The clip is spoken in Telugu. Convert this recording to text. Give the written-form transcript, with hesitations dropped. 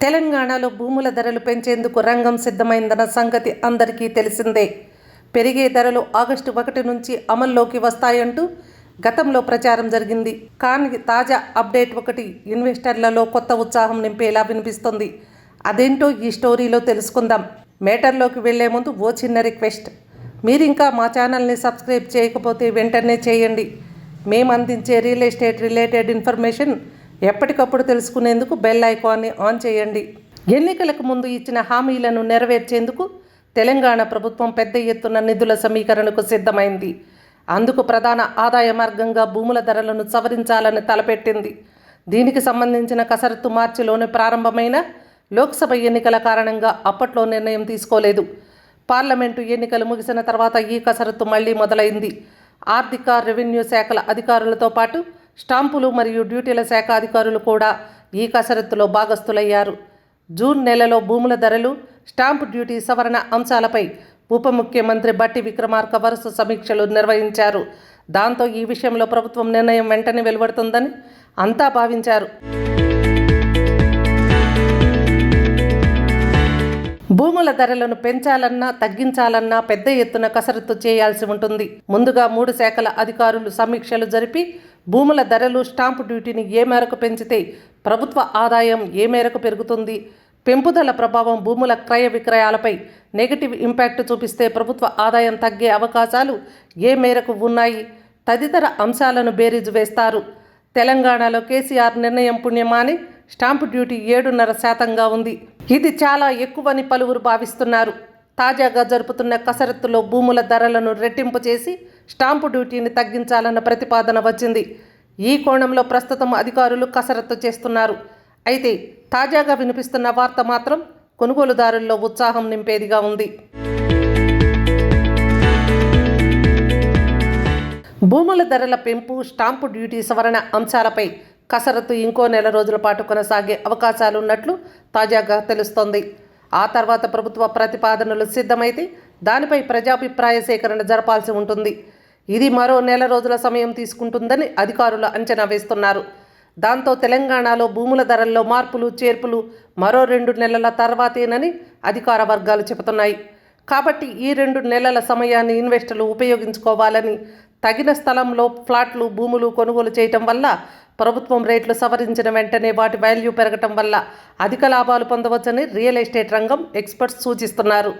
తెలంగాణలో భూముల ధరలు పెంచేందుకు రంగం సిద్ధమైందన్న సంగతి అందరికీ తెలిసిందే. పెరిగే ధరలు ఆగస్టు 1 నుంచి అమల్లోకి వస్తాయంటూ గతంలో ప్రచారం జరిగింది. కానీ తాజా అప్డేట్ ఒకటి ఇన్వెస్టర్లలో కొత్త ఉత్సాహం నింపేలా వినిపిస్తుంది. అదేంటో ఈ స్టోరీలో తెలుసుకుందాం. మేటర్లోకి వెళ్లే ముందు ఓ చిన్న రిక్వెస్ట్. మీరింకా మా ఛానల్ని సబ్స్క్రైబ్ చేయకపోతే వెంటనే చేయండి. మేము అందించే రియల్ ఎస్టేట్ రిలేటెడ్ ఇన్ఫర్మేషన్ ఎప్పటికప్పుడు తెలుసుకునేందుకు బెల్ ఐకాన్ని ఆన్ చేయండి. ఎన్నికలకు ముందు ఇచ్చిన హామీలను నెరవేర్చేందుకు తెలంగాణ ప్రభుత్వం పెద్ద ఎత్తున నిధుల సమీకరణకు సిద్ధమైంది. అందుకు ప్రధాన ఆదాయ మార్గంగా భూముల ధరలను సవరించాలని తలపెట్టింది. దీనికి సంబంధించిన కసరత్తు మార్చిలోనే ప్రారంభమైన లోక్సభ ఎన్నికల కారణంగా అప్పట్లో నిర్ణయం తీసుకోలేదు. పార్లమెంటు ఎన్నికలు ముగిసిన తర్వాత ఈ కసరత్తు మళ్లీ మొదలైంది. ఆర్థిక, రెవెన్యూ శాఖల అధికారులతో పాటు స్టాంపులు మరియు డ్యూటీల శాఖ అధికారులు కూడా ఈ కసరత్తులో భాగస్థులయ్యారు. జూన్ నెలలో భూముల ధరలు, స్టాంపు డ్యూటీ సవరణ అంశాలపై ఉప ముఖ్యమంత్రి బట్టి విక్రమార్క వరుస సమీక్షలు నిర్వహించారు. దాంతో ఈ విషయంలో ప్రభుత్వం నిర్ణయం వెంటనే వెలువడుతుందని అంతా భావించారు. భూముల ధరలను పెంచాలన్నా తగ్గించాలన్నా పెద్ద ఎత్తున కసరత్తు చేయాల్సి ఉంటుంది. ముందుగా 3 శాఖల అధికారులు సమీక్షలు జరిపి భూముల ధరలు, స్టాంపు డ్యూటీని ఏ మేరకు పెంచితే ప్రభుత్వ ఆదాయం ఏ మేరకు పెరుగుతుంది, పెంపుదల ప్రభావం భూముల క్రయ విక్రయాలపై నెగటివ్ ఇంపాక్ట్ చూపిస్తే ప్రభుత్వ ఆదాయం తగ్గే అవకాశాలు ఏ మేరకు ఉన్నాయి తదితర అంశాలను బేరీజు వేస్తారు. తెలంగాణలో కేసీఆర్ నిర్ణయం పుణ్యమాని స్టాంపు డ్యూటీ 7.5% ఉంది. ఇది చాలా ఎక్కువని పలువురు భావిస్తున్నారు. తాజాగా జరుపుతున్న కసరత్తులో భూముల ధరలను రెట్టింపు చేసి స్టాంపు డ్యూటీని తగ్గించాలన్న ప్రతిపాదన వచ్చింది. ఈ కోణంలో ప్రస్తుతం అధికారులు కసరత్తు చేస్తున్నారు. అయితే తాజాగా వినిపిస్తున్న వార్త మాత్రం కొనుగోలుదారుల్లో ఉత్సాహం నింపేదిగా ఉంది. భూముల ధరల పెంపు, స్టాంపు డ్యూటీ సవరణ అంశాలపై కసరత్తు ఇంకో నెల రోజుల పాటు కొనసాగే అవకాశాలున్నట్లు తాజాగా తెలుస్తోంది. ఆ తర్వాత ప్రభుత్వ ప్రతిపాదనలు సిద్ధమైతే దానిపై ప్రజాభిప్రాయ సేకరణ జరపాల్సి ఉంటుంది. ఇది మరో నెల రోజుల సమయం తీసుకుంటుందని అధికారులు అంచనా వేస్తున్నారు. దాంతో తెలంగాణలో భూముల ధరల్లో మార్పులు చేర్పులు మరో 2 నెలల తర్వాతేనని అధికార వర్గాలు చెబుతున్నాయి. కాబట్టి ఈ 2 నెలల సమయాన్ని ఇన్వెస్టర్లు ఉపయోగించుకోవాలని, తగిన స్థలంలో ఫ్లాట్లు, భూములు కొనుగోలు చేయటం వల్ల ప్రభుత్వం రేట్లు సవరించిన వెంటనే వాటి వాల్యూ పెరగటం వల్ల అధిక లాభాలు పొందవచ్చని రియల్ ఎస్టేట్ రంగం ఎక్స్పర్ట్స్ సూచిస్తున్నారు.